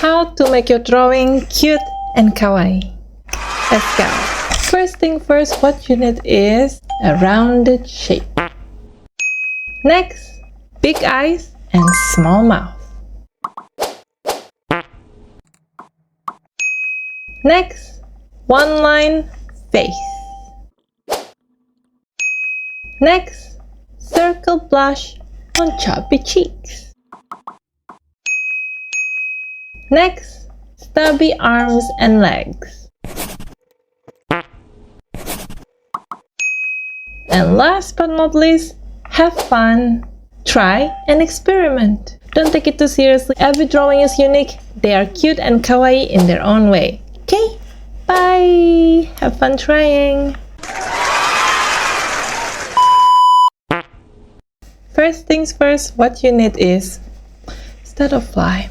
how to make your drawing cute and kawaii. Let's go. First thing first, what you need is a rounded shape. Next, big eyes and small mouth. Next, one line face. Next, circle blush on chubby cheeks. Next, stubby arms and legs. And last but not least, have fun, try and experiment. Don't take it too seriously. Every drawing is unique. They are cute and kawaii in their own way. Okay, bye! Have fun trying! First things first, what you need is, instead of fly,